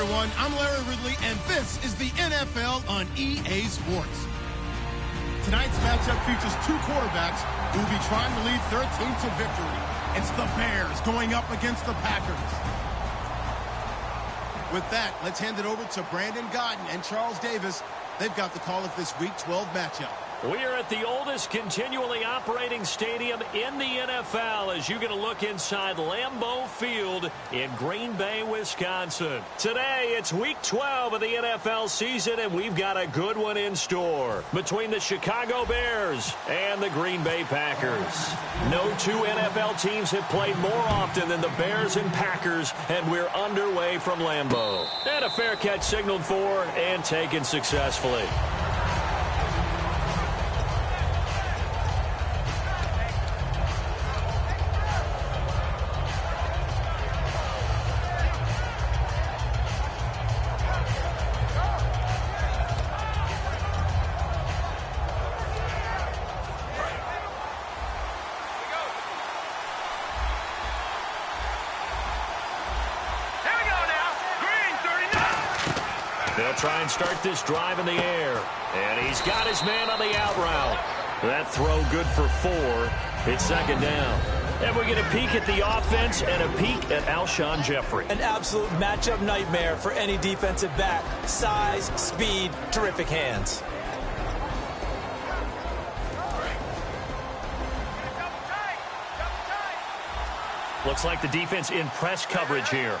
everyone. I'm Larry Ridley, and this is the NFL on EA Sports. Tonight's matchup features two quarterbacks who will be trying to lead their team to victory. It's the Bears going up against the Packers. With that, let's hand it over to Brandon Godden and Charles Davis. They've got the call of this Week 12 matchup. We are at the oldest continually operating stadium in the NFL as you get a look inside Lambeau Field in Green Bay, Wisconsin. Today, it's Week 12 of the NFL season, and we've got a good one in store between the Chicago Bears and the Green Bay Packers. No two NFL teams have played more often than the Bears and Packers, and we're underway from Lambeau. And a fair catch signaled for and taken successfully. They'll try and start this drive in the air. And he's got his man on the out route. That throw good for 4. It's second down. And we get a peek at the offense and a peek at Alshon Jeffrey. An absolute matchup nightmare for any defensive back. Size, speed, terrific hands. Looks like the defense in press coverage here.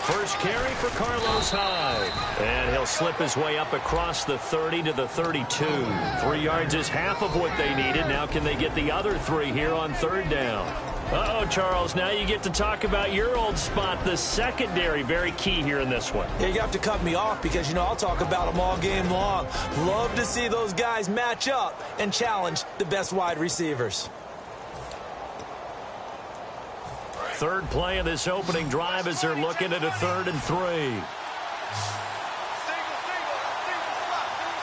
First carry for Carlos Hyde. And he'll slip his way up across the 30 to the 32. 3 yards is half of what they needed. Now can they get the other 3 here on third down? Uh-oh, Charles, now you get to talk about your old spot, the secondary. Very key here in this one. Yeah, you have to cut me off because, you know, I'll talk about them all game long. Love to see those guys match up and challenge the best wide receivers. Third play of this opening drive as they're looking at a 3rd and 3.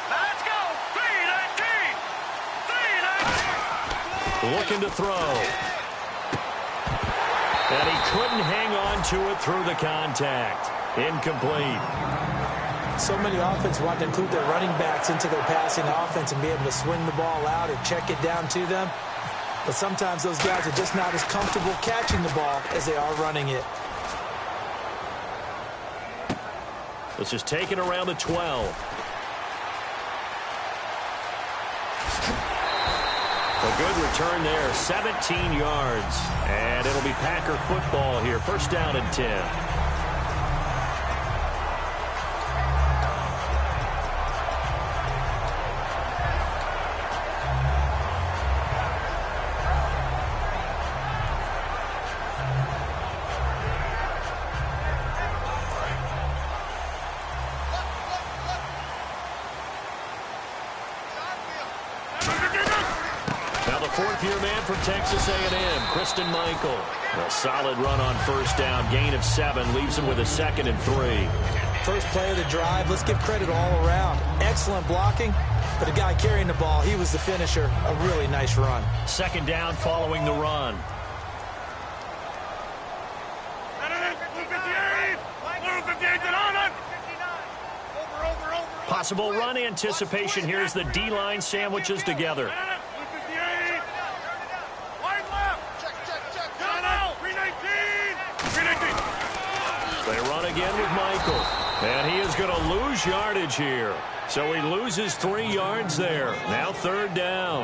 Let's go. 3-19. Looking to throw. And he couldn't hang on to it through the contact. Incomplete. So many offenses want to include their running backs into their passing offense and be able to swing the ball out or check it down to them. But sometimes those guys are just not as comfortable catching the ball as they are running it. This is taken around the 12. A good return there, 17 yards. And it'll be Packer football here. First down and 10. Fourth-year man from Texas A&M, Christian Michael. A solid run on first down, gain of 7, leaves him with a 2nd and 3. First play of the drive, let's give credit all around. Excellent blocking, but the guy carrying the ball, he was the finisher. A really nice run. Second down following the run. Possible run anticipation here as the D-line sandwiches together. They run again with Michael. And he is going to lose yardage here. So he loses 3 yards there. Now third down.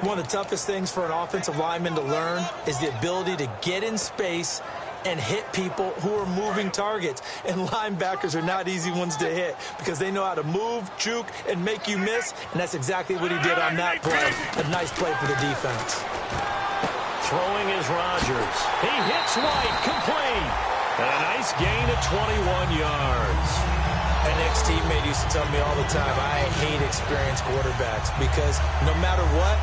One of the toughest things for an offensive lineman to learn is the ability to get in space and hit people who are moving targets. And linebackers are not easy ones to hit because they know how to move, juke, and make you miss. And that's exactly what he did on that play. A nice play for the defense. Throwing is Rodgers. He hits White, complete. And a nice gain of 21 yards. An ex-teammate used to tell me all the time, I hate experienced quarterbacks because no matter what,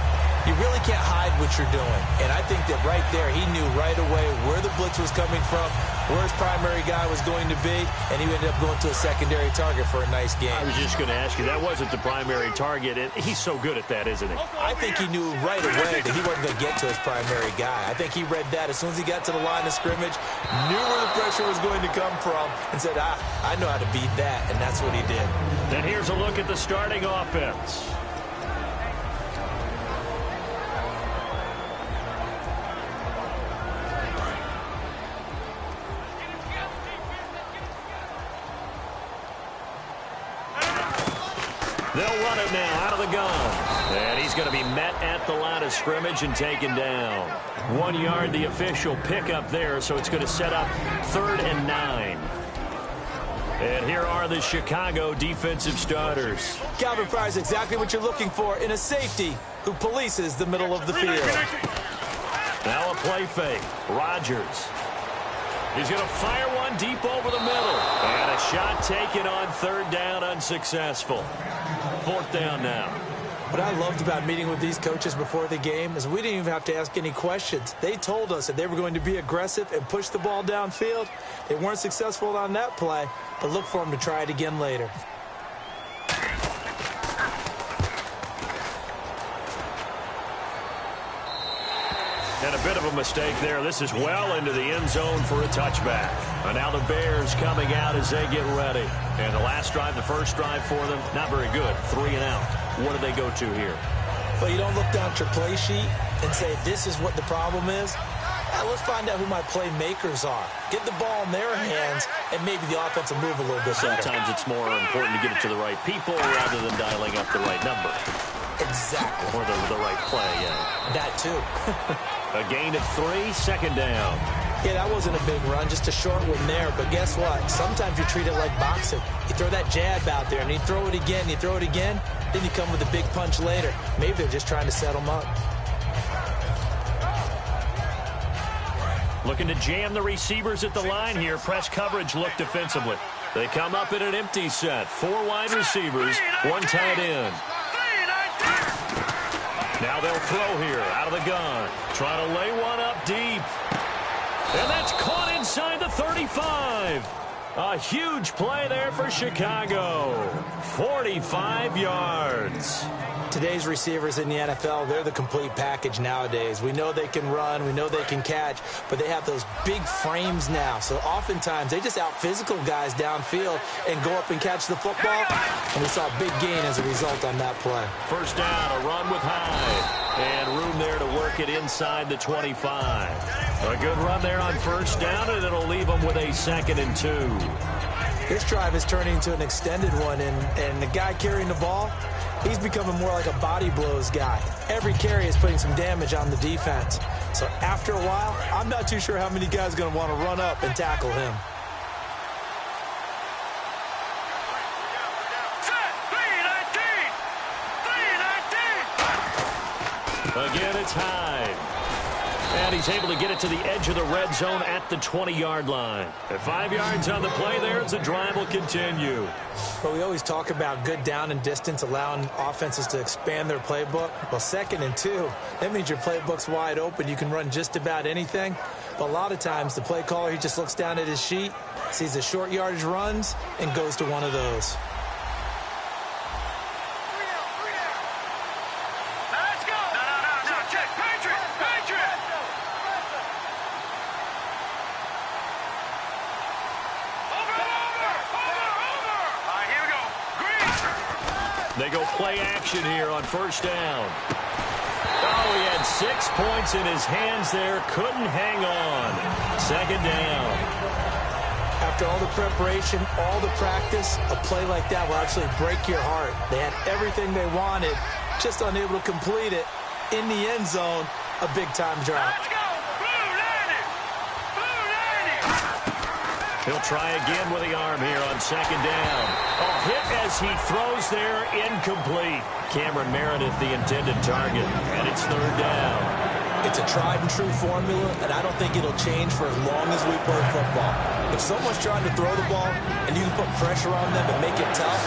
You really can't hide what you're doing. And I think that right there, he knew right away where the blitz was coming from, where his primary guy was going to be, and he ended up going to a secondary target for a nice game. I was just going to ask you, that wasn't the primary target, and he's so good at that, isn't he? I think he knew right away that he wasn't going to get to his primary guy. I think he read that as soon as he got to the line of scrimmage, knew where the pressure was going to come from, and said, I know how to beat that, and that's what he did. And here's a look at the starting offense. They'll run it now out of the gun. And he's going to be met at the line of scrimmage and taken down. 1 yard, the official pickup there, so it's going to set up 3rd and 9. And here are the Chicago defensive starters. Calvin Fry's exactly what you're looking for in a safety who polices the middle of the field. Now a play fake. Rodgers. He's going to fire one deep over the middle. And a shot taken on 3rd down, unsuccessful. 4th down now. What I loved about meeting with these coaches before the game is we didn't even have to ask any questions. They told us that they were going to be aggressive and push the ball downfield. They weren't successful on that play, but look for them to try it again later. And a bit of a mistake there. This is well into the end zone for a touchback. And now the Bears coming out as they get ready. And the last drive, the first drive for them, not very good. 3 and out. What do they go to here? Well, you don't look down at your play sheet and say, this is what the problem is. Now, let's find out who my playmakers are. Get the ball in their hands, and maybe the offense will move a little bit better. Sometimes it's more important to get it to the right people rather than dialing up the right number. Exactly. Or the right play, yeah. That, too. A gain of 3, 2nd down. Yeah, that wasn't a big run, just a short one there. But guess what? Sometimes you treat it like boxing. You throw that jab out there, and you throw it again, you throw it again, then you come with a big punch later. Maybe they're just trying to set them up. Looking to jam the receivers at the line here. Press coverage look defensively. They come up in an empty set. 4 wide receivers, 1 tight end. Now they'll throw here out of the gun. Trying to lay one up deep. And that's caught inside the 35. A huge play there for Chicago. 45 yards. Today's receivers in the NFL, they're the complete package nowadays. We know they can run, we know they can catch, but they have those big frames now. So oftentimes they just out-physical guys downfield and go up and catch the football. And we saw a big gain as a result on that play. First down, a run with Hyde. And room there to work it inside the 25. A good run there on first down, and it'll leave them with a 2nd and 2. This drive is turning into an extended one, and the guy carrying the ball, he's becoming more like a body blows guy. Every carry is putting some damage on the defense. So after a while, I'm not too sure how many guys are going to want to run up and tackle him. Again, it's Hyde. And he's able to get it to the edge of the red zone at the 20-yard line. At 5 yards on the play there, the drive will continue. But we always talk about good down and distance, allowing offenses to expand their playbook. Well, 2nd and 2, that means your playbook's wide open. You can run just about anything. But a lot of times, the play caller, he just looks down at his sheet, sees the short yardage runs, and goes to one of those. They go play action here on first down. Oh, he had 6 points in his hands there. Couldn't hang on. 2nd down. After all the preparation, all the practice, a play like that will actually break your heart. They had everything they wanted, just unable to complete it. In the end zone, a big-time drop. Let's go! Blue 90! Blue 90! He'll try again with the arm here on 2nd down. A hit as he throws there, incomplete. Cameron Meredith, the intended target, and it's 3rd down. It's a tried-and-true formula, and I don't think it'll change for as long as we play football. If someone's trying to throw the ball and you can put pressure on them and make it tough,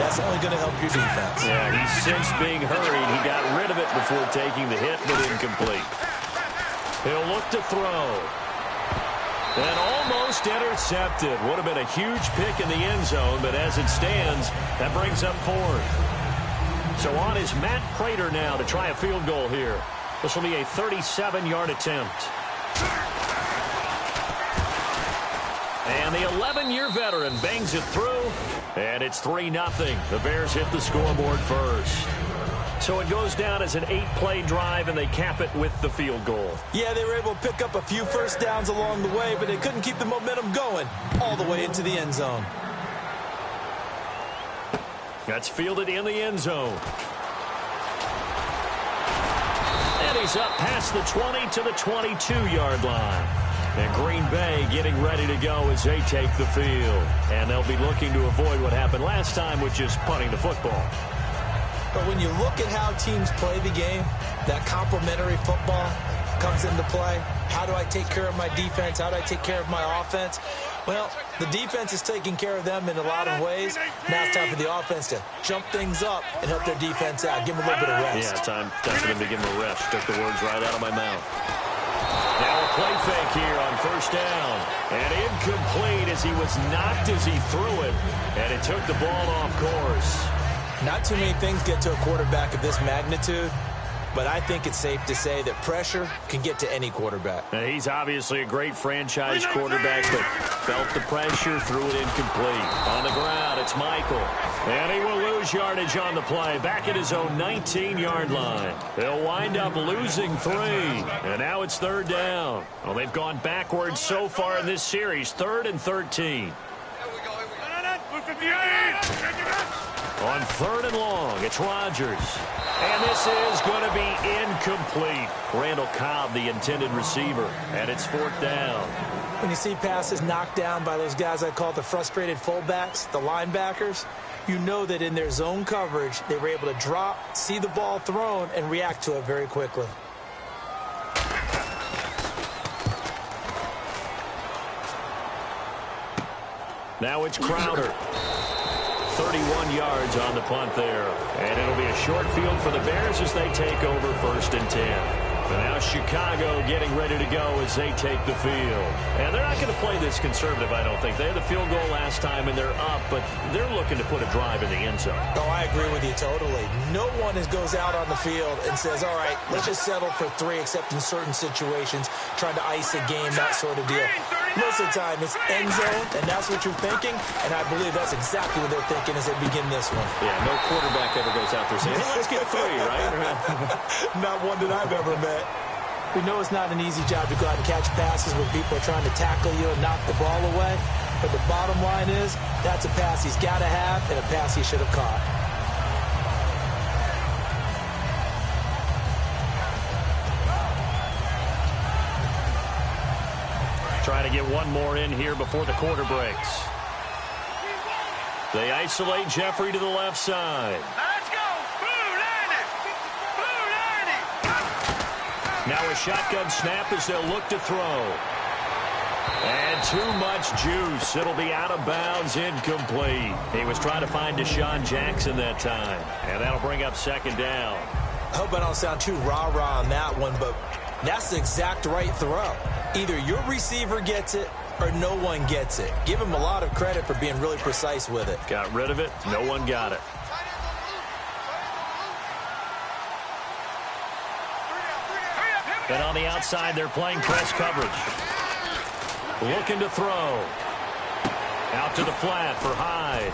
That's only going to help your defense. Yeah, he's since being hurried. He got rid of it before taking the hit, but incomplete. He'll look to throw. And almost intercepted. Would have been a huge pick in the end zone, but as it stands, that brings up 4th. So on is Matt Prater now to try a field goal here. This will be a 37-yard attempt. And the 11-year veteran bangs it through, and it's 3-0. The Bears hit the scoreboard first. So it goes down as an 8-play drive, and they cap it with the field goal. Yeah, they were able to pick up a few first downs along the way, but they couldn't keep the momentum going all the way into the end zone. That's fielded in the end zone. And he's up past the 20 to the 22-yard line. And Green Bay getting ready to go as they take the field. And they'll be looking to avoid what happened last time, which is punting the football. But when you look at how teams play the game, that complementary football comes into play. How do I take care of my defense? How do I take care of my offense? Well, the defense is taking care of them in a lot of ways. Now it's time for the offense to jump things up and help their defense out. Give them a little bit of rest. Yeah, time for them to give them a rest. Took the words right out of my mouth. Now a play fake here on first down. And incomplete as he was knocked as he threw it. And it took the ball off course. Not too many things get to a quarterback of this magnitude, but I think it's safe to say that pressure can get to any quarterback. Now, he's obviously a great franchise quarterback, but felt the pressure, threw it incomplete. On the ground, it's Michael. And he will lose yardage on the play, back at his own 19-yard line. They'll wind up losing 3, and now it's 3rd down. Well, they've gone backwards so far in this series, 3rd and 13. On 3rd and long, it's Rodgers. And this is going to be incomplete. Randall Cobb, the intended receiver, and it's 4th down. When you see passes knocked down by those guys I call the frustrated fullbacks, the linebackers, you know that in their zone coverage, they were able to drop, see the ball thrown, and react to it very quickly. Now it's Crowder. 31 yards on the punt there. And it'll be a short field for the Bears as they take over 1st and 10. But now Chicago getting ready to go as they take the field. And they're not going to play this conservative, I don't think. They had the field goal last time, and they're up, but they're looking to put a drive in the end zone. Oh, I agree with you totally. No one goes out on the field and says, all right, let's just settle for 3, except in certain situations, trying to ice a game, that sort of deal. Most of the time, it's end zone, and that's what you're thinking, and I believe that's exactly what they're thinking as they begin this one. Yeah, no quarterback ever goes out there saying, hey, let's get 3, right? Not one that I've ever met. We know it's not an easy job to go out and catch passes when people are trying to tackle you and knock the ball away, but the bottom line is that's a pass he's got to have and a pass he should have caught. Trying to get one more in here before the quarter breaks. They isolate Jeffrey to the left side. Let's go! Now a shotgun snap as they'll look to throw. And too much juice. It'll be out of bounds, incomplete. He was trying to find Deshaun Jackson that time. And that'll bring up 2nd down. I hope I don't sound too rah-rah on that one, but that's the exact right throw. Either your receiver gets it or no one gets it. Give him a lot of credit for being really precise with it. Got rid of it. No one got it. And on the outside, they're playing press coverage. Looking to throw. Out to the flat for Hyde.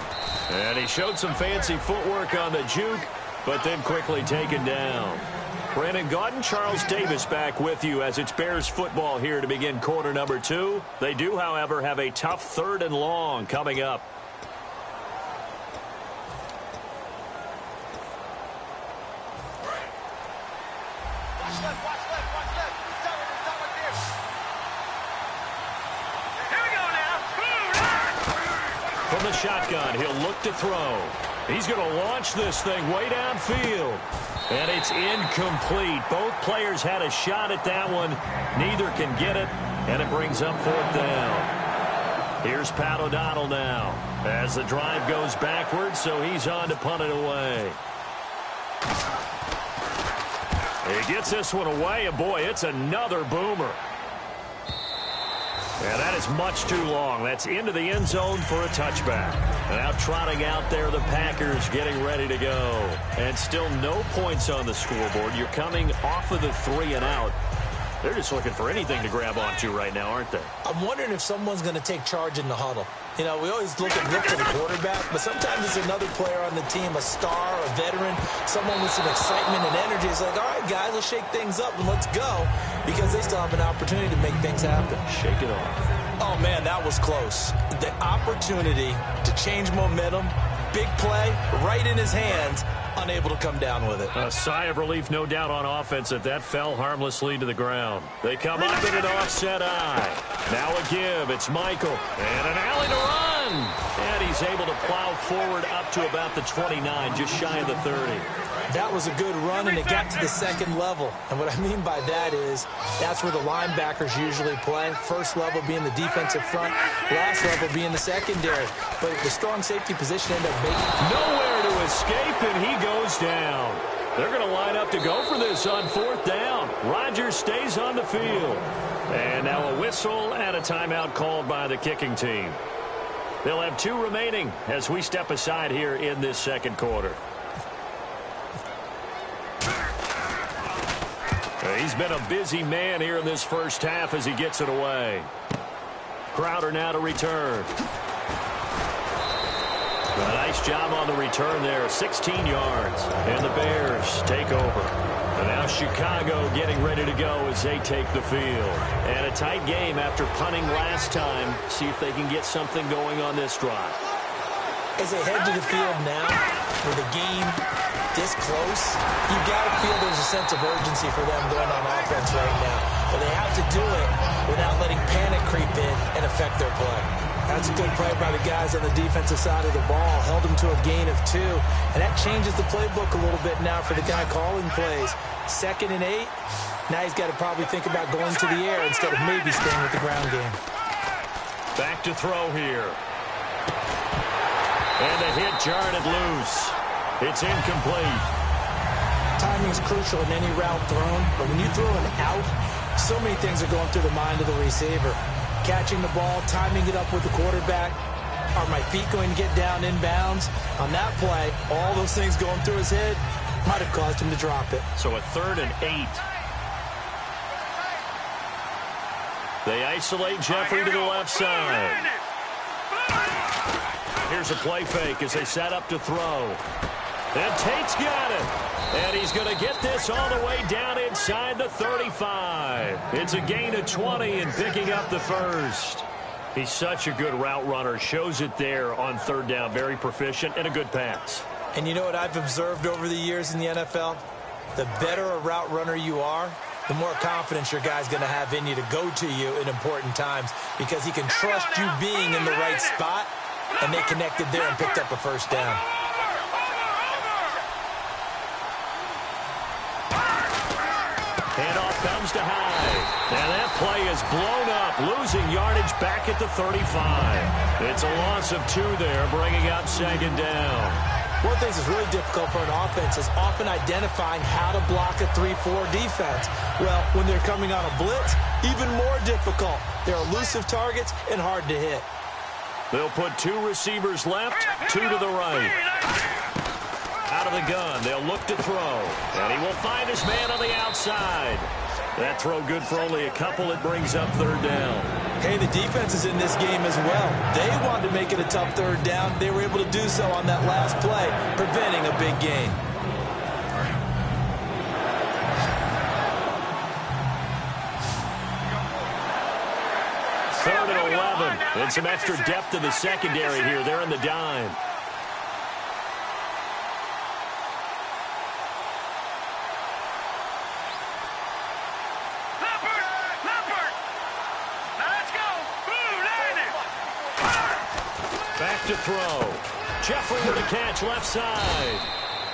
And he showed some fancy footwork on the juke, but then quickly taken down. Brandon Gaudin, Charles Davis back with you as it's Bears football here to begin quarter number 2. They do, however, have a tough 3rd and long coming up. Watch left. Here we go now. From the shotgun, he'll look to throw. He's going to launch this thing way downfield. And it's incomplete. Both players had a shot at that one. Neither can get it, and it brings up 4th down. Here's Pat O'Donnell now as the drive goes backwards, so he's on to punt it away. He gets this one away, and boy, it's another boomer. And that is much too long. That's into the end zone for a touchback. Now trotting out there, the Packers getting ready to go. And still no points on the scoreboard. You're coming off of the 3 and out. They're just looking for anything to grab onto right now, aren't they? I'm wondering if someone's going to take charge in the huddle. You know, we always look for the quarterback, but sometimes it's another player on the team, a star, a veteran, someone with some excitement and energy. It's like, all right, guys, let's shake things up and let's go, because they still have an opportunity to make things happen. Shake it off. Oh, man, that was close. The opportunity to change momentum, big play, right in his hands, unable to come down with it. A sigh of relief, no doubt, on offense that fell harmlessly to the ground. They come up in an offset eye. Now a give. It's Michael. And an alley to run. And he's able to plow forward up to about the 29, just shy of the 30. That was a good run, and it got to the second level. And what I mean by that is that's where the linebackers usually play. First level being the defensive front, last level being the secondary. But the strong safety position ended up making nowhere to escape, and he goes down. They're going to line up to go for this on 4th down. Rodgers stays on the field. And now a whistle and a timeout called by the kicking team. They'll have 2 remaining as we step aside here in this second quarter. He's been a busy man here in this first half as he gets it away. Crowder now to return. A nice job on the return there, 16 yards. And the Bears take over. And now Chicago getting ready to go as they take the field. And a tight game after punting last time. See if they can get something going on this drive. As they head to the field now, with the game this close, you've got to feel there's a sense of urgency for them going on offense right now. But they have to do it without letting panic creep in and affect their play. That's a good play by the guys on the defensive side of the ball. Held them to a gain of 2. And that changes the playbook a little bit now for the guy calling plays. 2nd and 8. Now he's got to probably think about going to the air instead of maybe staying with the ground game. Back to throw here. And the hit jarred it loose. It's incomplete. Timing is crucial in any route thrown, but when you throw an out, so many things are going through the mind of the receiver. Catching the ball, timing it up with the quarterback. Are my feet going to get down inbounds? On that play, all those things going through his head might have caused him to drop it. So a 3rd and 8. They isolate Jeffrey to the left side. Here's a play fake as they set up to throw. And Tate's got it. And he's going to get this all the way down inside the 35. It's a gain of 20 and picking up the first. He's such a good route runner. Shows it there on 3rd down. Very proficient and a good pass. And you know what I've observed over the years in the NFL? The better a route runner you are, the more confidence your guy's going to have in you to go to you in important times, because he can trust you being in the right spot, and they connected there and picked up a first down. Handoff comes to Hyde. And that play is blown up, losing yardage back at the 35. It's a loss of 2 there, bringing up 2nd down. One of the things that's really difficult for an offense is often identifying how to block a 3-4 defense. Well, when they're coming on a blitz, even more difficult. They're elusive targets and hard to hit. They'll put 2 receivers left, 2 to the right. Out of the gun, they'll look to throw. And he will find his man on the outside. That throw good for only a couple. It brings up 3rd down. Hey, the defense is in this game as well. They wanted to make it a tough 3rd down. They were able to do so on that last play, preventing a big gain. Third and 11. And some extra depth in the secondary here. They're in the dime. Back to throw. Jeffrey with a catch left side.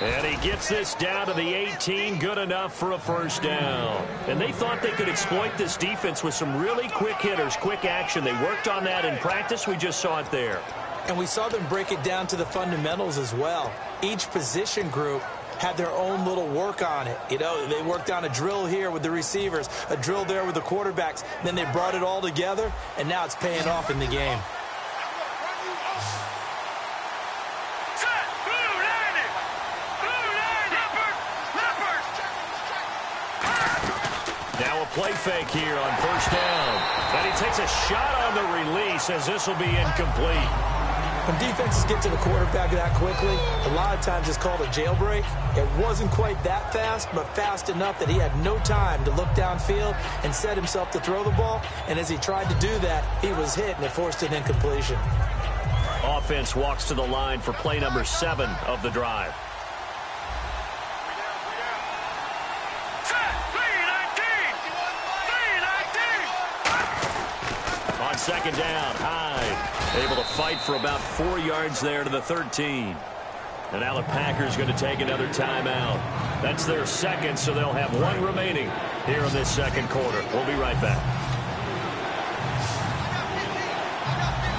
And he gets this down to the 18, good enough for a first down. And they thought they could exploit this defense with some really quick hitters, quick action. They worked on that in practice. We just saw it there. And we saw them break it down to the fundamentals as well. Each position group had their own little work on it. You know, they worked on a drill here with the receivers, a drill there with the quarterbacks. Then they brought it all together, and now it's paying off in the game. Now a play fake here on first down. And he takes a shot on the release as this will be incomplete. When defenses get to the quarterback that quickly, a lot of times it's called a jailbreak. It wasn't quite that fast, but fast enough that he had no time to look downfield and set himself to throw the ball. And as he tried to do that, he was hit, and it forced an incompletion. Offense walks to the line for play number 7 of the drive. On second down, Hyde able to fight for about 4 yards there to the 13. And now the Packers going to take another timeout. That's their second, so they'll have 1 remaining here in this second quarter. We'll be right back.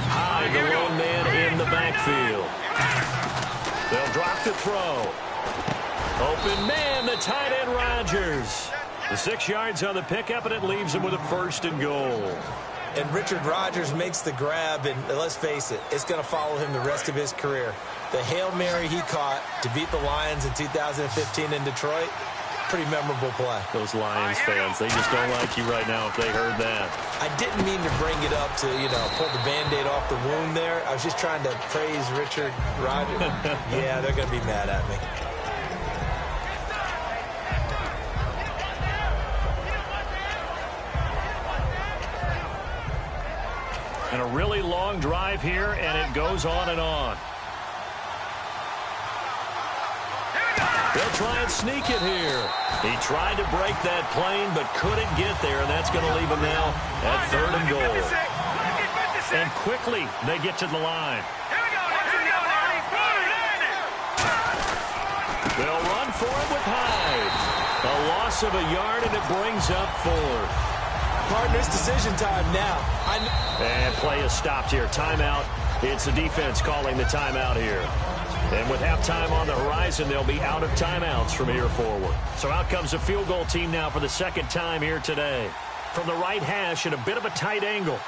Hyde, the lone man in the backfield. They'll drop the throw. Open man, the tight end Rodgers. The 6 yards on the pickup, and it leaves him with a 1st and goal. And Richard Rodgers makes the grab, and let's face it, it's going to follow him the rest of his career. The Hail Mary he caught to beat the Lions in 2015 in Detroit, pretty memorable play. Those Lions fans, they just don't like you right now if they heard that. I didn't mean to bring it up to, pull the Band-Aid off the wound there. I was just trying to praise Richard Rodgers. Yeah, they're going to be mad at me. And a really long drive here, and it goes on and on. They'll try and sneak it here. He tried to break that plane, but couldn't get there, and that's going to leave him now at 3rd and goal. And quickly, they get to the line. They'll run for it with Hyde. A loss of a yard, and it brings up 4th. Partners, decision time now. And play is stopped here. Timeout. It's the defense calling the timeout here. And with halftime on the horizon, they'll be out of timeouts from here forward. So out comes the field goal team now for the 2nd time here today. From the right hash at a bit of a tight angle.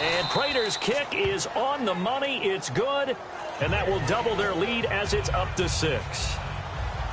And Prater's kick is on the money. It's good. And that will double their lead as it's up to 6.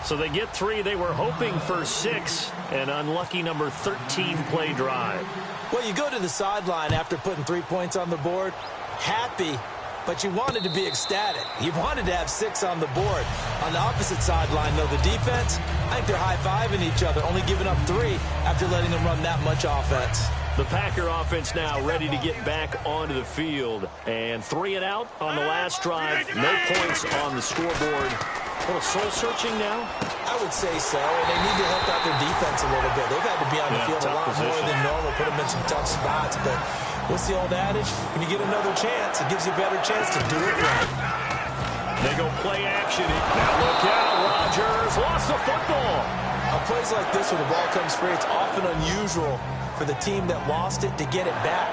So they get 3. They were hoping for 6. An unlucky number 13 play drive. Well, you go to the sideline after putting 3 points on the board, happy, but you wanted to be ecstatic. You wanted to have 6 on the board. On the opposite sideline, though, the defense, I think they're high-fiving each other, only giving up 3 after letting them run that much offense. The Packer offense now ready to get back onto the field. And 3 and out on the last drive. No points on the scoreboard. A little soul-searching now? I would say so, and they need to help out their defense a little bit. They've had to be on the field a lot more than normal, put them in some tough spots. But what's the old adage? When you get another chance, it gives you a better chance to do it right. They go play action. Now look out, Rodgers lost the football. On plays like this, when the ball comes free, it's often unusual for the team that lost it to get it back.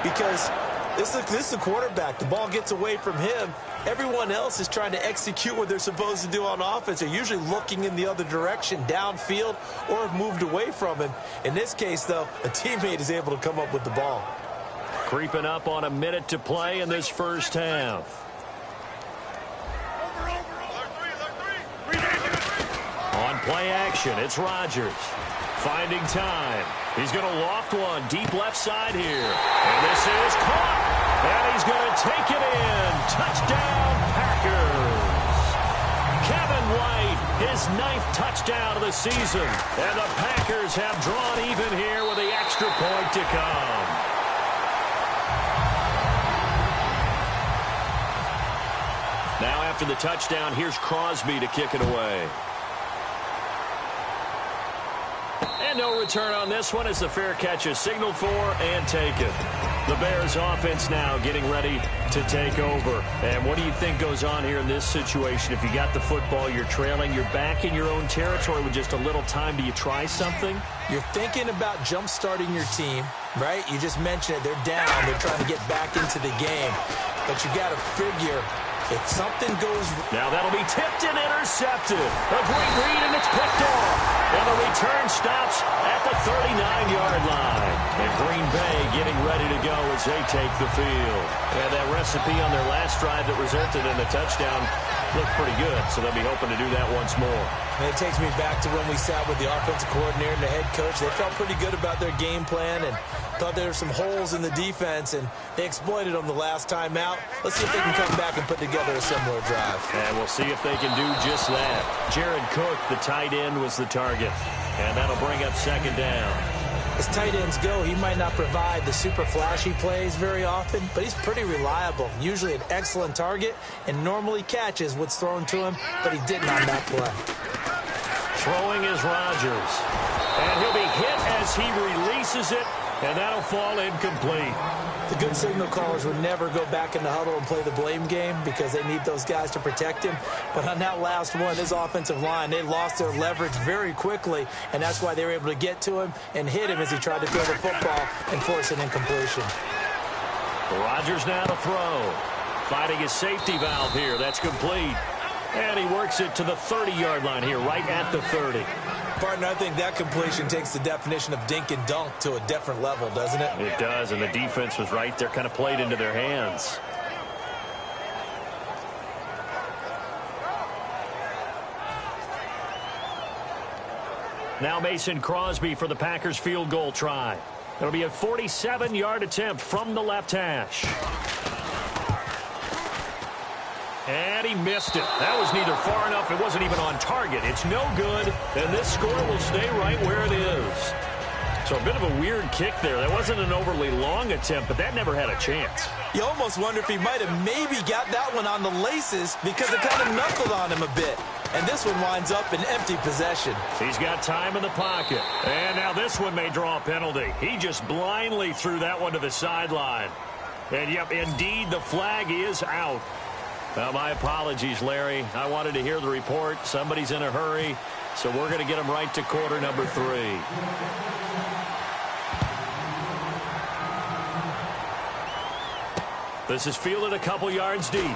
Because this is the quarterback. The ball gets away from him. Everyone else is trying to execute what they're supposed to do on offense. They're usually looking in the other direction, downfield, or have moved away from him. In this case, though, a teammate is able to come up with the ball. Creeping up on a minute to play in this first half. On play action, it's Rodgers. Finding time. He's going to loft one deep left side here. And this is caught. And he's going to take it in. Touchdown, Packers. Kevin White, his 9th touchdown of the season. And the Packers have drawn even here with the extra point to come. Now after the touchdown, here's Crosby to kick it away. And no return on this one as the fair catch is signaled for and taken. The Bears offense now getting ready to take over. And what do you think goes on here in this situation? If you got the football, you're trailing, you're back in your own territory with just a little time. Do you try something? You're thinking about jump-starting your team, right? You just mentioned it. They're down. They're trying to get back into the game. But you got to figure if something goes... Now that'll be tipped and intercepted. A great read, and it's picked off. And the return stops at the 39-yard line. And Green Bay getting ready to go as they take the field. And that recipe on their last drive that resulted in a touchdown looked pretty good, so they'll be hoping to do that once more. And it takes me back to when we sat with the offensive coordinator and the head coach. They felt pretty good about their game plan and thought there were some holes in the defense, and they exploited them the last time out. Let's see if they can come back and put together a similar drive. And we'll see if they can do just that. Jared Cook, the tight end, was the target. And that'll bring up second down. As tight ends go, he might not provide the super flashy plays very often, but he's pretty reliable. Usually an excellent target and normally catches what's thrown to him, but he didn't on that play. Throwing is Rodgers. And he'll be hit as he releases it, and that'll fall incomplete. The good signal callers would never go back in the huddle and play the blame game because they need those guys to protect him. But on that last one, his offensive line, they lost their leverage very quickly, and that's why they were able to get to him and hit him as he tried to throw the football and force an incompletion. Rodgers now to throw. Finding his safety valve here. That's complete. And he works it to the 30-yard line here, right at the 30. Partner, I think that completion takes the definition of dink and dunk to a different level, doesn't it? It does, and the defense was right there, kind of played into their hands. Now Mason Crosby for the Packers field goal try. It'll be a 47-yard attempt from the left hash. And he missed it. That was neither far enough. It wasn't even on target. It's no good, and this score will stay right where it is. So a bit of a weird kick there. That wasn't an overly long attempt, but that never had a chance. You almost wonder if he might have maybe got that one on the laces because it kind of knuckled on him a bit. And this one winds up in empty possession. He's got time in the pocket. And now this one may draw a penalty. He just blindly threw that one to the sideline. And, yep, indeed, the flag is out. My apologies, Larry. I wanted to hear the report. Somebody's in a hurry, so we're going to get him right to quarter number 3. This is fielded a couple yards deep.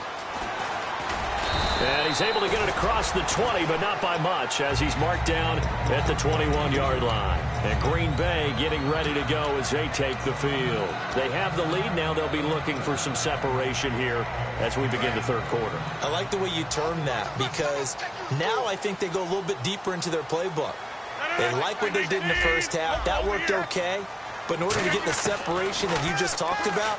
And he's able to get it across the 20, but not by much, as he's marked down at the 21-yard line. And Green Bay getting ready to go as they take the field. They have the lead. Now they'll be looking for some separation here as we begin the third quarter. I like the way you term that because now I think they go a little bit deeper into their playbook. They like what they did in the first half. That worked okay. But in order to get the separation that you just talked about,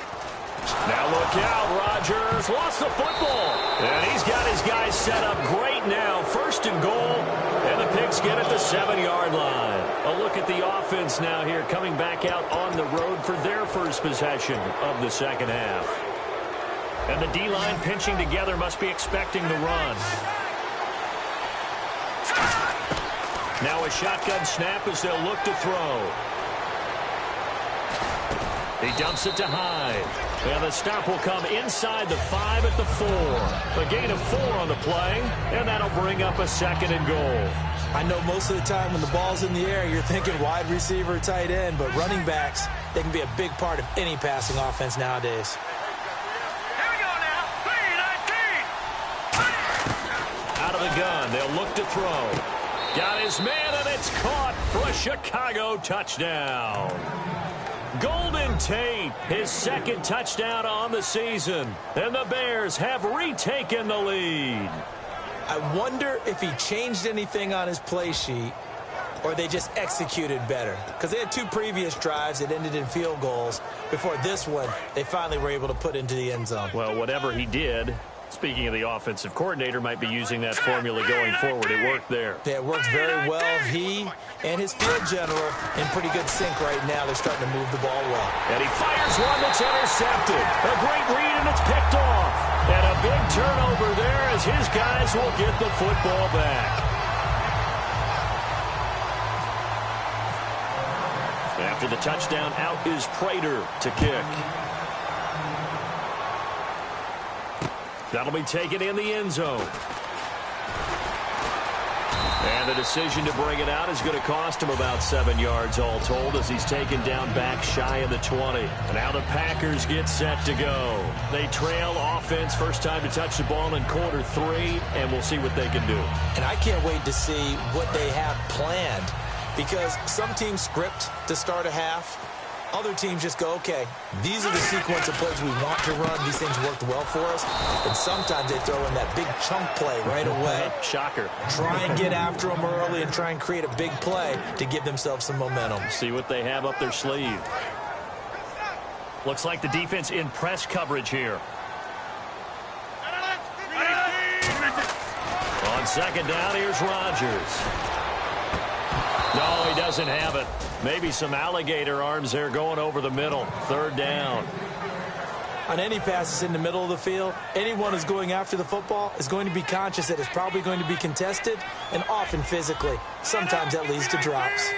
now look out, Rodgers lost the football. And he's got his guys set up great now. First and goal, and the Pigs get at the 7-yard line. A look at the offense now here coming back out on the road for their first possession of the second half. And the D-line pinching together must be expecting the run. Now a shotgun snap as they'll look to throw. He dumps it to Hyde. And the stop will come inside the 5 at the 4. A gain of 4 on the play, and that'll bring up a second and goal. I know most of the time when the ball's in the air, you're thinking wide receiver, tight end, but running backs, they can be a big part of any passing offense nowadays. Here we go now. 3-19. Out of the gun, they'll look to throw. Got his man, and it's caught for a Chicago touchdown. Golden Tate, his second touchdown on the season. And the Bears have retaken the lead. I wonder if he changed anything on his play sheet or they just executed better. Because they had 2 previous drives that ended in field goals. Before this one, they finally were able to put into the end zone. Well, whatever he did, speaking of the offensive coordinator, might be using that formula going forward. It worked there. Yeah, it works very well. He and his field general in pretty good sync right now. They're starting to move the ball well. And he fires one that's intercepted. A great read, and it's picked off. And a big turnover there as his guys will get the football back. After the touchdown, out is Prater to kick. That'll be taken in the end zone. And the decision to bring it out is going to cost him about 7 yards all told as he's taken down back shy of the 20. Now the Packers get set to go. They trail offense first time to touch the ball in quarter 3, and we'll see what they can do. And I can't wait to see what they have planned, because some teams script to start a half. Other teams just go, okay, these are the sequence of plays we want to run. These things worked well for us. And sometimes they throw in that big chunk play right away. Shocker. Try and get after them early and try and create a big play to give themselves some momentum. See what they have up their sleeve. Looks like the defense in press coverage here. On second down, here's Rodgers. No, he doesn't have it. Maybe some alligator arms there going over the middle. Third down. On any passes in the middle of the field, anyone who's going after the football is going to be conscious that it's probably going to be contested, and often physically. Sometimes that leads to drops.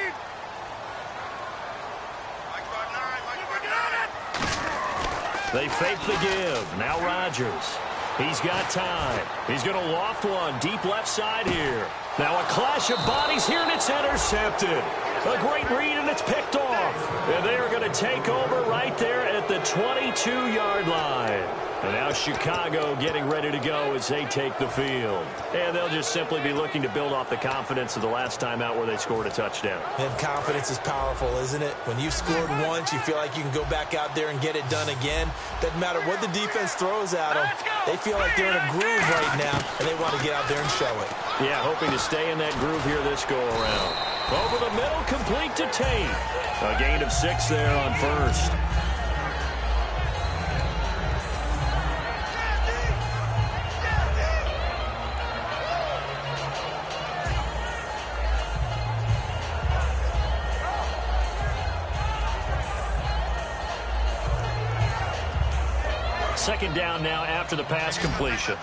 They fake the give. Now Rodgers. He's got time. He's going to loft one deep left side here. Now a clash of bodies here, and it's intercepted. A great read, and it's picked off. And they are going to take over right there at the 22-yard line. And now Chicago getting ready to go as they take the field. And they'll just simply be looking to build off the confidence of the last time out where they scored a touchdown. And confidence is powerful, isn't it? When you scored once, you feel like you can go back out there and get it done again. Doesn't matter what the defense throws at them. They feel like they're in a groove right now, and they want to get out there and show it. Yeah, hoping to stay in that groove here this go-around. Over the middle, complete to Tate. A gain of 6 there on first. Second down now after the pass completion.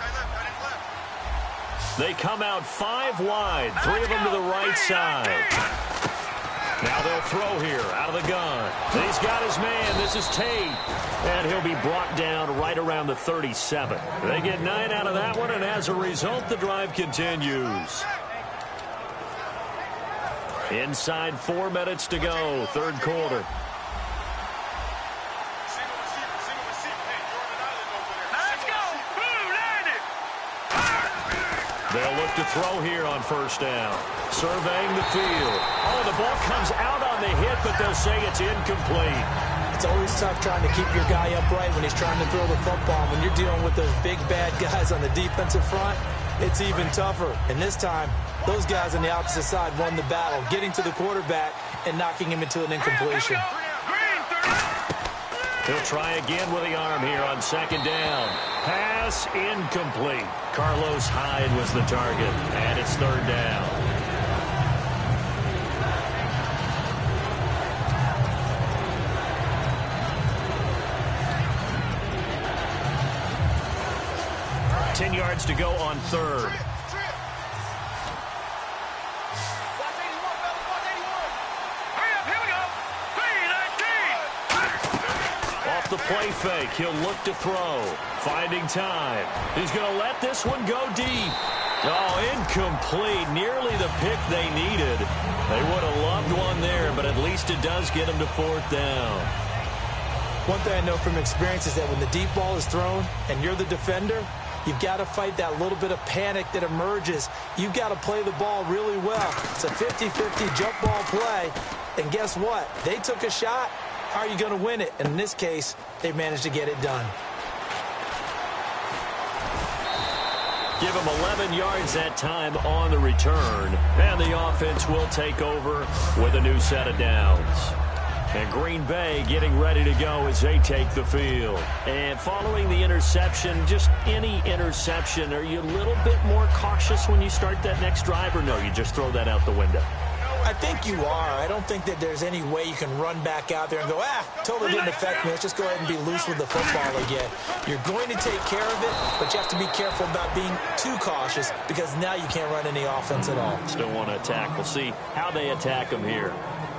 They come out 5 wide, 3 of them to the right side. Now they'll throw here out of the gun. He's got his man. This is Tate. And he'll be brought down right around the 37. They get 9 out of that one, and as a result, the drive continues. Inside 4 minutes to go, third quarter. They'll look to throw here on first down. Surveying the field. Oh, the ball comes out on the hit, but they'll say it's incomplete. It's always tough trying to keep your guy upright when he's trying to throw the football. When you're dealing with those big, bad guys on the defensive front, it's even tougher. And this time, those guys on the opposite side won the battle, getting to the quarterback and knocking him into an incompletion. He'll try again with the arm here on second down. Pass incomplete. Carlos Hyde was the target, and it's third down. Ten yards to go on third. The play fake. He'll look to throw. Finding time. He's going to let this one go deep. Oh, incomplete. Nearly the pick they needed. They would have loved one there, but at least it does get them to fourth down. One thing I know from experience is that when the deep ball is thrown and you're the defender, you've got to fight that little bit of panic that emerges. You've got to play the ball really well. It's a 50-50 jump ball play. And guess what? They took a shot. How are you going to win it? And in this case, they managed to get it done. Give them 11 yards that time on the return. And the offense will take over with a new set of downs. And Green Bay getting ready to go as they take the field. And following the interception, just any interception, are you a little bit more cautious when you start that next drive, or no, you just throw that out the window? I think you are. I don't think that there's any way you can run back out there and go, totally didn't affect me. Let's just go ahead and be loose with the football again. You're going to take care of it, but you have to be careful about being too cautious because now you can't run any offense at all. Still want to attack. We'll see how they attack them here.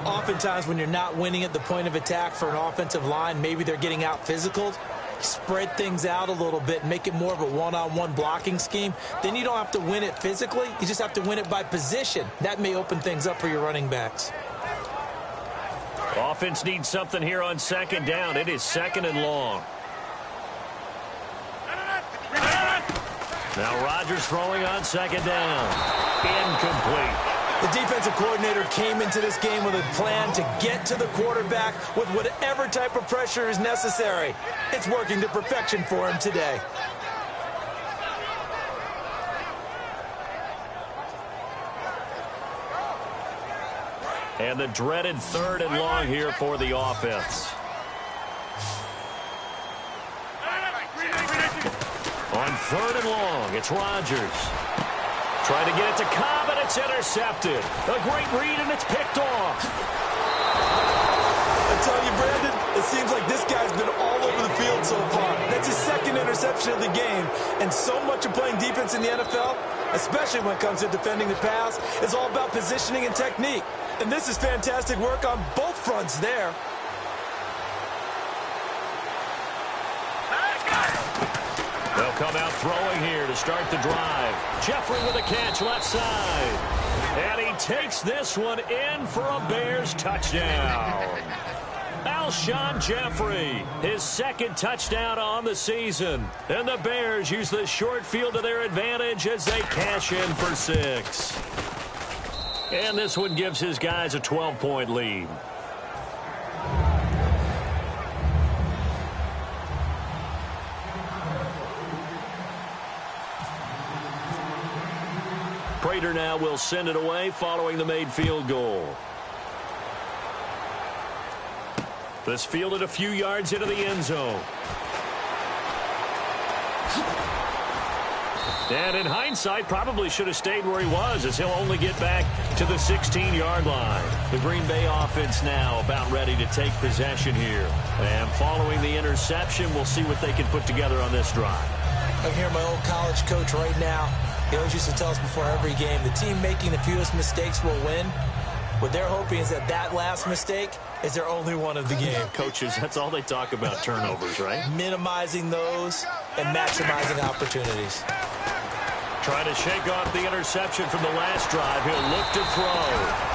Oftentimes when you're not winning at the point of attack for an offensive line, maybe they're getting out physical. Spread things out a little bit, make it more of a one-on-one blocking scheme. Then you don't have to win it physically. You just have to win it by position. That may open things up for your running backs. Offense needs something here on second down. It is second and long. Now Rodgers throwing on second down. Incomplete. The defensive coordinator came into this game with a plan to get to the quarterback with whatever type of pressure is necessary. It's working to perfection for him today. And the dreaded third and long here for the offense. On third and long, it's Rodgers. Trying to get it to Cobb, and it's intercepted. A great read, and it's picked off. I tell you, Brandon, it seems like this guy's been all over the field so far. That's his second interception of the game. And so much of playing defense in the NFL, especially when it comes to defending the pass, is all about positioning and technique. And this is fantastic work on both fronts there. They'll come out throwing here to start the drive. Jeffrey with a catch left side. And he takes this one in for a Bears touchdown. Alshon Jeffrey, his second touchdown on the season. And the Bears use the short field to their advantage as they cash in for 6. And this one gives his guys a 12-point lead. Prater now will send it away following the made field goal. This fielded a few yards into the end zone. And in hindsight, probably should have stayed where he was, as he'll only get back to the 16-yard line. The Green Bay offense now about ready to take possession here. And following the interception, we'll see what they can put together on this drive. I'm hearing my old college coach right now. He always used to tell us before every game, the team making the fewest mistakes will win. What they're hoping is that last mistake is their only one of the game. Coaches, that's all they talk about, turnovers, right? Minimizing those and maximizing opportunities. Trying to shake off the interception from the last drive. He'll look to throw.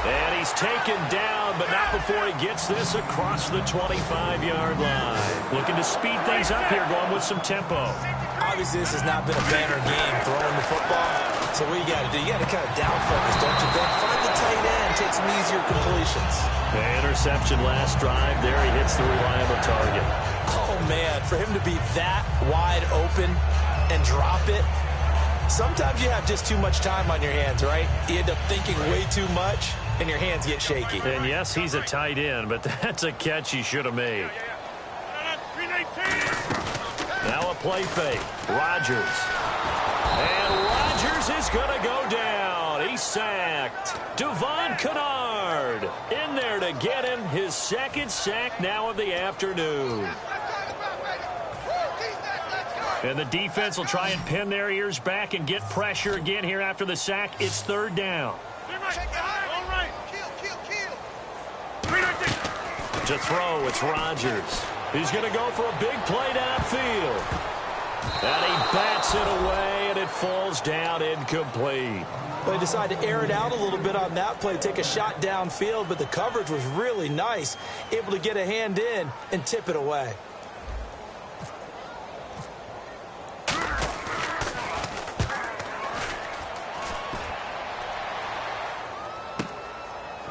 And he's taken down, but not before he gets this across the 25-yard line. Looking to speed things up here, going with some tempo. Obviously, this has not been a banner game throwing the football. So what you got to do, you got to kind of down focus, don't you think? Find the tight end, take some easier completions. The interception last drive. There he hits the reliable target. Oh, man, for him to be that wide open and drop it, sometimes you have just too much time on your hands, right? You end up thinking way too much, and your hands get shaky. And yes, he's a tight end, but that's a catch he should have made. Now a play fake. Rodgers. And Rodgers is going to go down. He's sacked. Devon Kennard in there to get him his second sack now of the afternoon. And the defense will try and pin their ears back and get pressure again here after the sack. It's third down. To throw, it's Rodgers. He's going to go for a big play downfield. And he bats it away, and it falls down incomplete. They decided to air it out a little bit on that play, take a shot downfield, but the coverage was really nice, able to get a hand in and tip it away.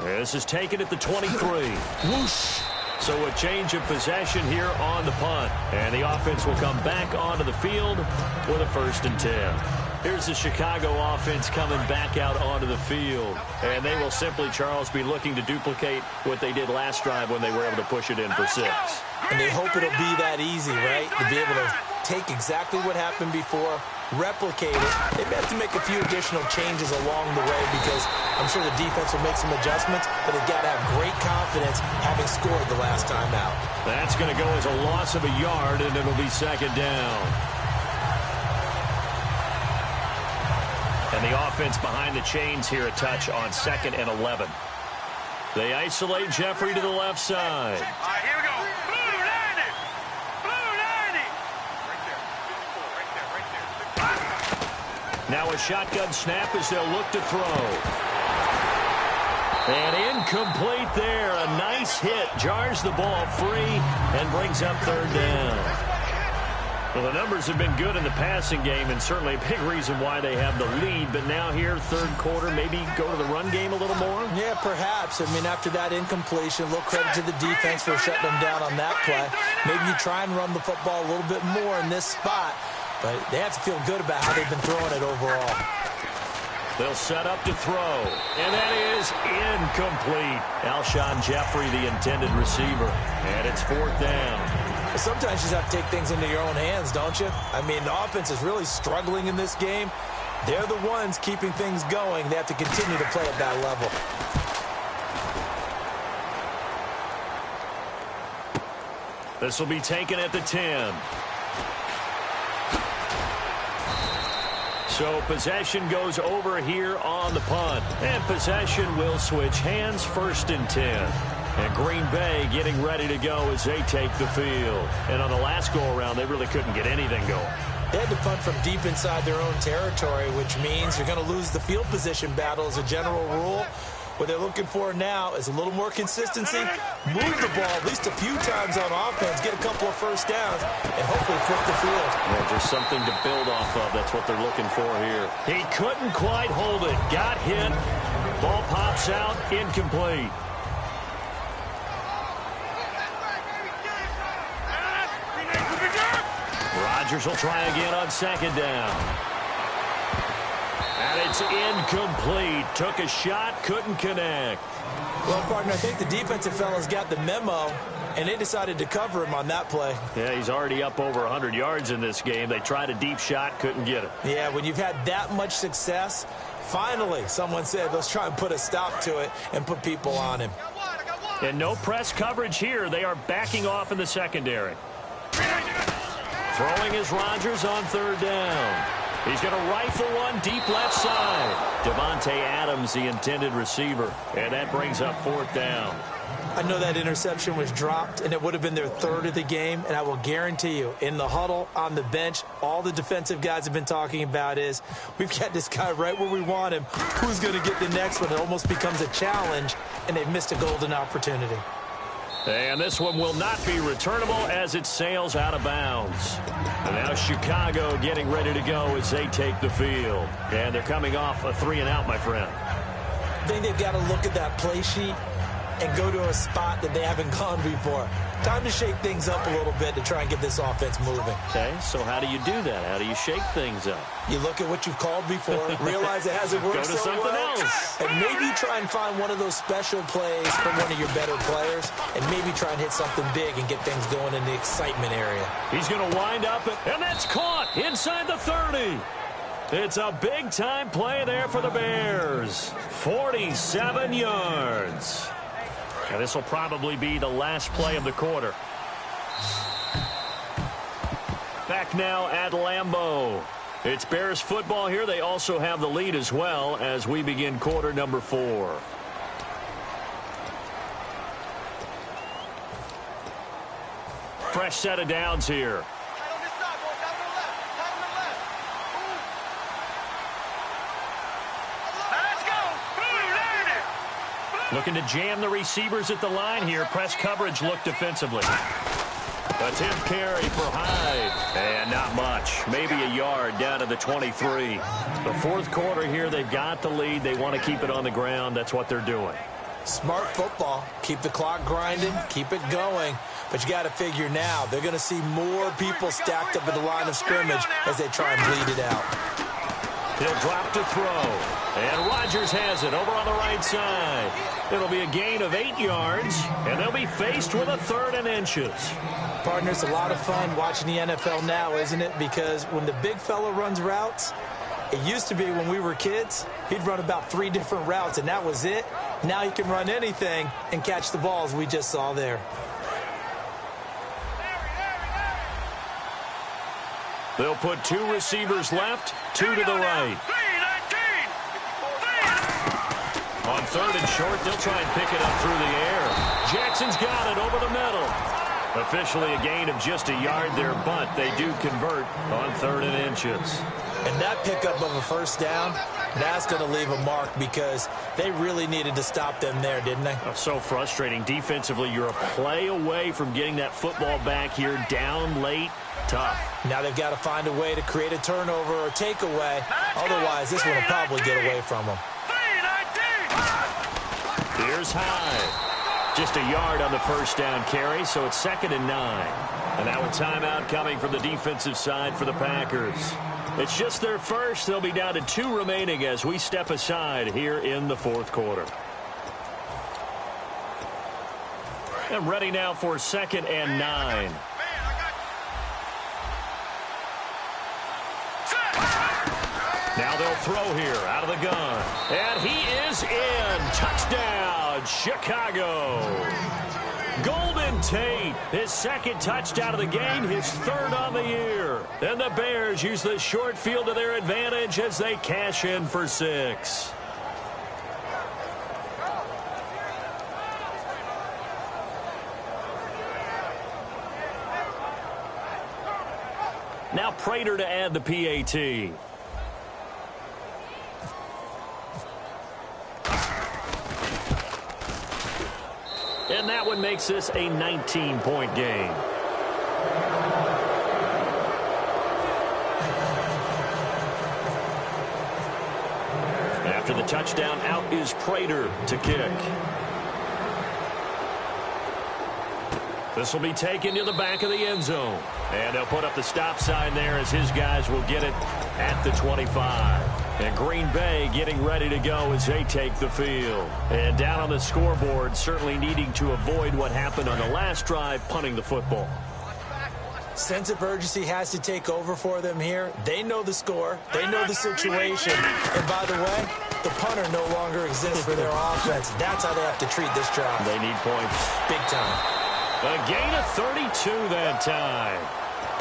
This is taken at the 23. Whoosh. So a change of possession here on the punt. And the offense will come back onto the field with a 1st and 10. Here's the Chicago offense coming back out onto the field. And they will simply, Charles, be looking to duplicate what they did last drive when they were able to push it in for 6. And they hope it'll be that easy, right? To be able to take exactly what happened before, replicate it. They may have to make a few additional changes along the way because I'm sure the defense will make some adjustments, but they've got to have great confidence having scored the last time out. That's going to go as a loss of a yard, and it'll be second down. And the offense behind the chains here, a touch on 2nd and 11. They isolate Jeffrey to the left side. All right, here we go. Blue 90. Blue 90. Right there. Now a shotgun snap as they'll look to throw. And incomplete there. A nice hit. Jars the ball free and brings up third down. Well, the numbers have been good in the passing game and certainly a big reason why they have the lead. But now here, third quarter, maybe go to the run game a little more? Yeah, perhaps. I mean, after that incompletion, a little credit to the defense for shutting them down on that play. Maybe you try and run the football a little bit more in this spot. But they have to feel good about how they've been throwing it overall. They'll set up to throw. And that is incomplete. Alshon Jeffrey, the intended receiver. And it's fourth down. Sometimes you just have to take things into your own hands, don't you? I mean, the offense is really struggling in this game. They're the ones keeping things going. They have to continue to play at that level. This will be taken at the 10. So possession goes over here on the punt. And possession will switch hands, first and 10. And Green Bay getting ready to go as they take the field. And on the last go-around, they really couldn't get anything going. They had to punt from deep inside their own territory, which means you're going to lose the field position battle as a general rule. What they're looking for now is a little more consistency, move the ball at least a few times on offense, get a couple of first downs, and hopefully flip the field. Yeah, just something to build off of. That's what they're looking for here. He couldn't quite hold it. Got hit. Ball pops out. Incomplete. Rodgers will try again on second down. And it's incomplete. Took a shot, couldn't connect. Well, partner, I think the defensive fellas got the memo, and they decided to cover him on that play. Yeah, he's already up over 100 yards in this game. They tried a deep shot, couldn't get it. Yeah, when you've had that much success, finally, someone said, let's try and put a stop to it and put people on him. And no press coverage here. They are backing off in the secondary. Throwing is Rodgers on third down. He's going to rifle one deep left side. Devontae Adams, the intended receiver. And that brings up fourth down. I know that interception was dropped, and it would have been their third of the game. And I will guarantee you, in the huddle, on the bench, all the defensive guys have been talking about is, we've got this guy right where we want him. Who's going to get the next one? It almost becomes a challenge, and they've missed a golden opportunity. And this one will not be returnable as it sails out of bounds. And now Chicago getting ready to go as they take the field. And they're coming off a 3-and-out, my friend. I think they've got to look at that play sheet and go to a spot that they haven't gone before. Time to shake things up a little bit to try and get this offense moving. Okay, so how do you do that? How do you shake things up? You look at what you've called before, realize it hasn't worked Go to so something well, else. and maybe try and find one of those special plays from one of your better players, and maybe try and hit something big and get things going in the excitement area. He's going to wind up, and that's caught inside the 30. It's a big-time play there for the Bears. 47 yards. And this will probably be the last play of the quarter. Back now at Lambeau. It's Bears football here. They also have the lead as well as we begin quarter number 4. Fresh set of downs here. Looking to jam the receivers at the line here. Press coverage look defensively. Attempt carry for Hyde. And not much. Maybe a yard down to the 23. The fourth quarter here, they've got the lead. They want to keep it on the ground. That's what they're doing. Smart football. Keep the clock grinding. Keep it going. But you got to figure now, they're going to see more people stacked up at the line of scrimmage as they try and bleed it out. He'll drop to throw. And Rodgers has it over on the right side. It'll be a gain of 8 yards, and they'll be faced with a 3rd and inches. Partner, it's a lot of fun watching the NFL now, isn't it? Because when the big fella runs routes, it used to be when we were kids, he'd run about 3 different routes, and that was it. Now he can run anything and catch the balls we just saw there. They'll put 2 receivers left, 2 to the right. On third and short. They'll try and pick it up through the air. Jackson's got it over the middle. Officially a gain of just a yard there, but they do convert on 3rd and inches. And that pickup of a first down, that's going to leave a mark because they really needed to stop them there, didn't they? Oh, so frustrating. Defensively, you're a play away from getting that football back here down late. Tough. Now they've got to find a way to create a turnover or takeaway. Otherwise, this one will probably get away from them. Here's Hyde. Just a yard on the first down carry, so it's 2nd and 9. And now a timeout coming from the defensive side for the Packers. It's just their first. They'll be down to 2 remaining as we step aside here in the 4th quarter. And ready now for 2nd and 9. Now they'll throw here out of the gun. And he is in. Touchdown, Chicago. Golden Tate, his 2nd touchdown of the game, his 3rd on the year. And the Bears use the short field to their advantage as they cash in for 6. Now Prater to add the PAT. And that one makes this a 19-point game. After the touchdown, out is Prater to kick. This will be taken to the back of the end zone. And they'll put up the stop sign there as his guys will get it at the 25. And Green Bay getting ready to go as they take the field. And down on the scoreboard, certainly needing to avoid what happened on the last drive, punting the football. Sense of urgency has to take over for them here. They know the score. They know the situation. And by the way, the punter no longer exists for their offense. That's how they have to treat this drive. They need points. Big time. A gain of 32 that time.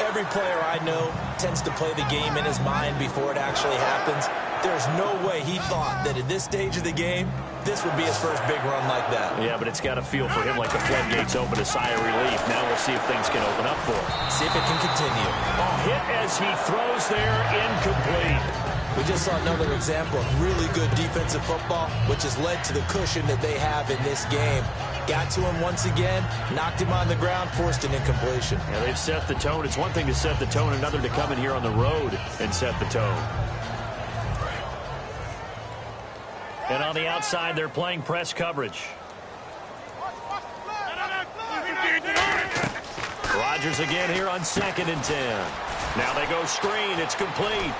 Every player I know tends to play the game in his mind before it actually happens. There's no way he thought that at this stage of the game, this would be his first big run like that. Yeah, but it's got to feel for him like the floodgates open, a sigh of relief. Now we'll see if things can open up for him. See if it can continue. A hit as he throws there, incomplete. We just saw another example of really good defensive football, which has led to the cushion that they have in this game. Got to him once again, knocked him on the ground, forced an incompletion. Yeah, they've set the tone. It's one thing to set the tone, another to come in here on the road and set the tone. And on the outside, they're playing press coverage. Rodgers again here on 2nd and 10. Now they go screen. It's complete.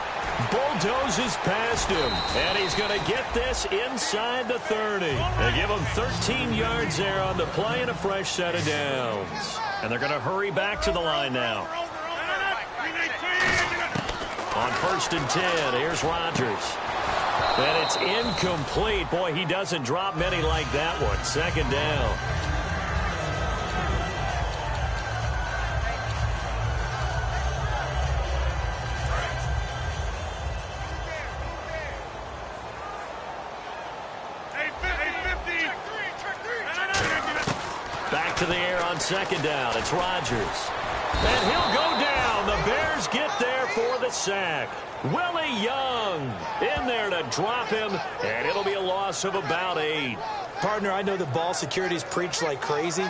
Bulldozes past him. And he's going to get this inside the 30. They give him 13 yards there on the play and a fresh set of downs. And they're going to hurry back to the line now. On 1st and 10, here's Rodgers. And it's incomplete. Boy, he doesn't drop many like that one. 2nd down. Back to the air on 2nd down. It's Rodgers. And he'll go down. The Bears get there for the sack. Willie Young in there to drop him, and it'll be a loss of about 8. Partner, I know the ball security is preached like crazy,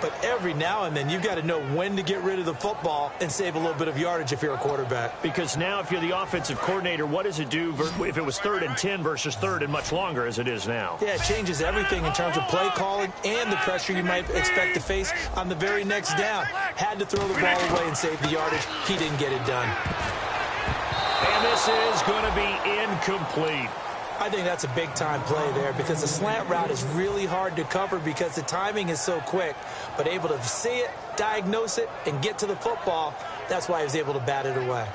but every now and then you've got to know when to get rid of the football and save a little bit of yardage if you're a quarterback. Because now if you're the offensive coordinator, what does it do if it was 3rd and 10 versus 3rd and much longer as it is now? Yeah, it changes everything in terms of play calling and the pressure you might expect to face on the very next down. Had to throw the ball away and save the yardage. He didn't get it done. And this is going to be incomplete. I think that's a big-time play there because the slant route is really hard to cover because the timing is so quick. But able to see it, diagnose it, and get to the football, that's why he was able to bat it away.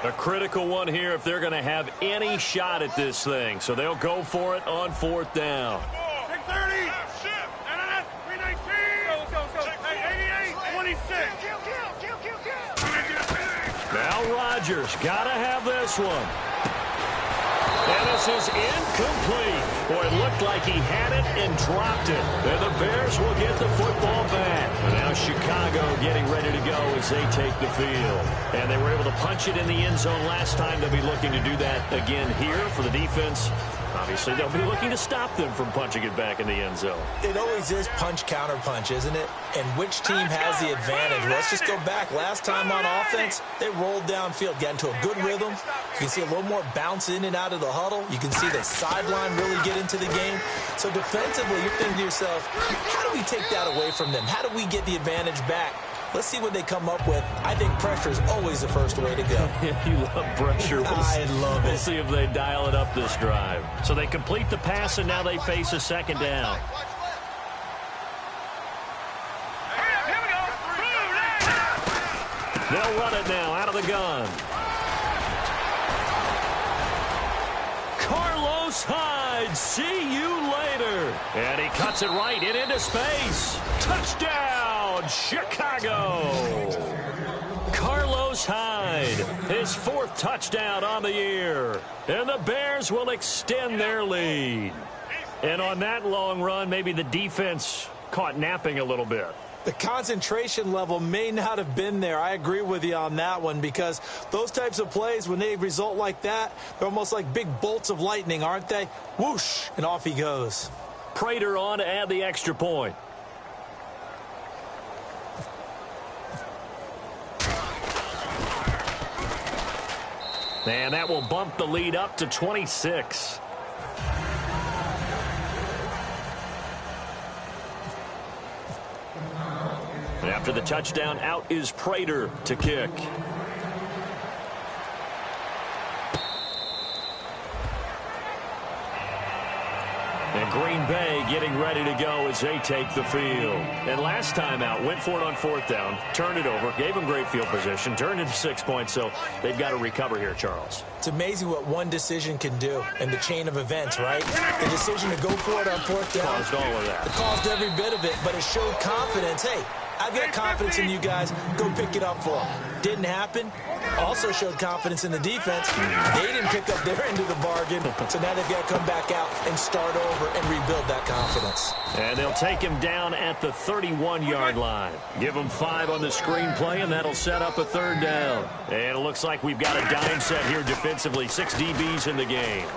A critical one here if they're going to have any shot at this thing. So they'll go for it on 4th down. 630. 319. Go. 88. 26. Now Chargers got to have this one. And this is incomplete. Boy, it looked like he had it and dropped it. And the Bears will get the football back. And now Chicago getting ready to go as they take the field. And they were able to punch it in the end zone last time. They'll be looking to do that again here for the defense. Obviously, they'll be looking to stop them from punching it back in the end zone. It always is punch-counter-punch, isn't it? And which team has the advantage? Well, let's just go back. Last time on offense, they rolled downfield, got into a good rhythm. You can see a little more bounce in and out of the huddle. You can see the sideline really get into the game. So defensively, you're thinking to yourself, how do we take that away from them? How do we get the advantage back? Let's see what they come up with. I think pressure is always the first way to go. You love pressure. I love it. We'll see if they dial it up this drive. So they complete the pass, and now they face a second down. Here we go. They'll run it now out of the gun. Carlos Hyde, see you later. And he cuts it right into space. Touchdown, Chicago. Carlos Hyde, his 4th touchdown on the year. And the Bears will extend their lead. And on that long run, maybe the defense caught napping a little bit. The concentration level may not have been there. I agree with you on that one, because those types of plays, when they result like that, they're almost like big bolts of lightning, aren't they? Whoosh, and off he goes. Prater on to add the extra point. And that will bump the lead up to 26. And after the touchdown, out is Prater to kick. And Green Bay getting ready to go as they take the field. And last time out, went for it on 4th down, turned it over, gave them great field position, turned into 6 points, so they've got to recover here, Charles. It's amazing what one decision can do in the chain of events, right? The decision to go for it on 4th down Caused all of that. It caused every bit of it, but it showed confidence. Hey, I've got confidence in you guys. Go pick it up for them. Didn't happen. Also showed confidence in the defense. They didn't pick up their end of the bargain, so now they've got to come back out and start over and rebuild that confidence. And they'll take him down at the 31-yard line. Give him 5 on the screenplay, and that'll set up a 3rd down. And it looks like we've got a dime set here defensively. 6 DBs in the game.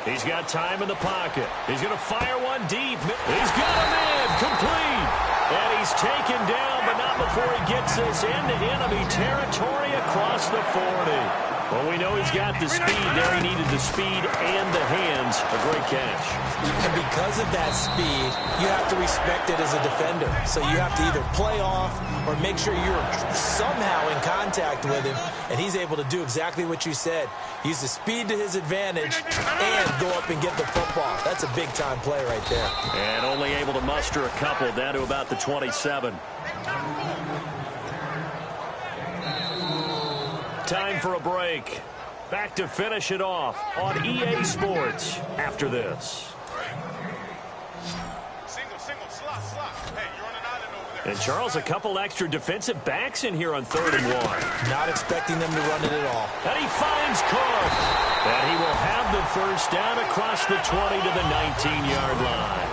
He's got time in the pocket. He's going to fire one deep. He's got him in. Complete. And he's taken down, but not before he gets this into enemy territory across the 40. Well, we know he's got the speed there. He needed the speed and the hands. A great catch. And because of that speed, you have to respect it as a defender. So you have to either play off or make sure you're somehow in contact with him. And he's able to do exactly what you said. Use the speed to his advantage and go up and get the football. That's a big-time play right there. And only able to muster a couple down to about the 27. Time for a break. Back to finish it off on EA Sports after this. And Charles, a couple extra defensive backs in here on 3rd and 1. Not expecting them to run it at all. And he finds Cook. And he will have the 1st down across the 20 to the 19-yard line.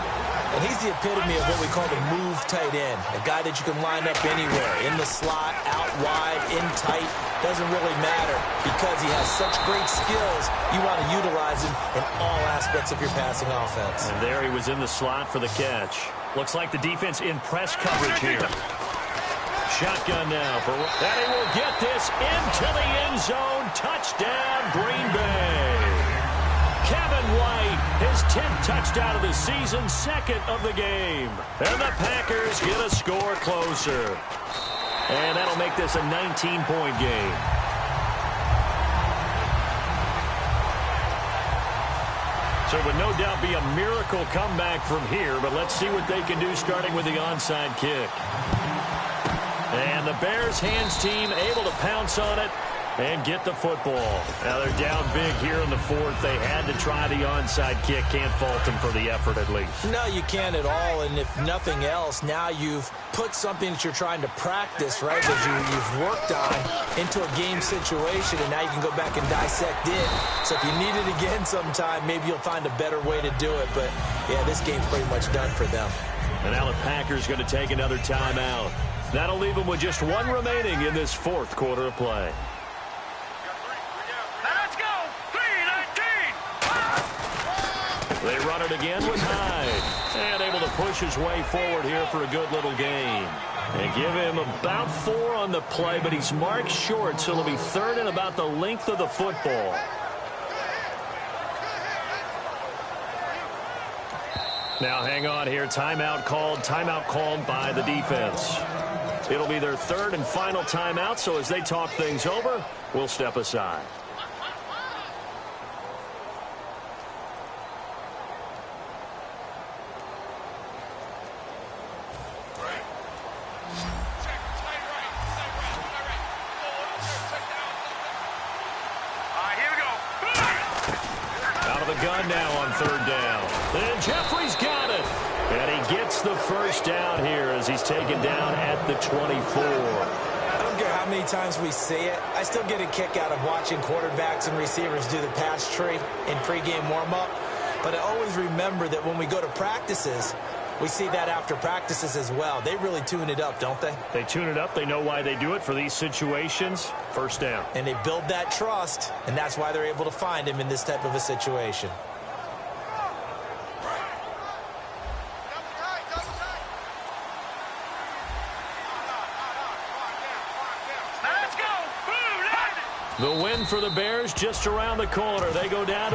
And he's the epitome of what we call the move tight end. A guy that you can line up anywhere. In the slot, out wide, in tight. Doesn't really matter because he has such great skills. You want to utilize him in all aspects of your passing offense. And there he was in the slot for the catch. Looks like the defense in press coverage here. Shotgun now. And he will get this into the end zone. Touchdown, Green Bay. Kevin White, his 10th touchdown of the season, 2nd of the game. And the Packers get a score closer. And that'll make this a 19-point game. So it would no doubt be a miracle comeback from here, but let's see what they can do starting with the onside kick. And the Bears hands team able to pounce on it and get the football. Now they're down big here in the fourth. They had to try the onside kick. Can't fault them for the effort at least. No, you can't at all. And if nothing else, now you've put something that you're trying to practice, right, that you've worked on into a game situation, and now you can go back and dissect it. So if you need it again sometime, maybe you'll find a better way to do it. But, yeah, this game's pretty much done for them. And now the Packers going to take another timeout. That'll leave them with just one remaining in this fourth quarter of play. Let's go. 3-19. They run it again with Hyde. And able to push his way forward here for a good little gain. And give him about 4 on the play, but he's marked short, so it'll be third and about the length of the football. Now hang on here. Timeout called by the defense. It'll be their third and final timeout, so as they talk things over, we'll step aside. Gun now on third down. And Jeffrey's got it. And he gets the first down here as he's taken down at the 24. I don't care how many times we see it. I still get a kick out of watching quarterbacks and receivers do the pass tree in pregame warm-up. But I always remember that when we go to practices, we see that after practices as well. They really tune it up, don't they? They tune it up. They know why they do it for these situations. First down. And they build that trust, and that's why they're able to find him in this type of a situation. Let's go. The win for the Bears just around the corner. They go down to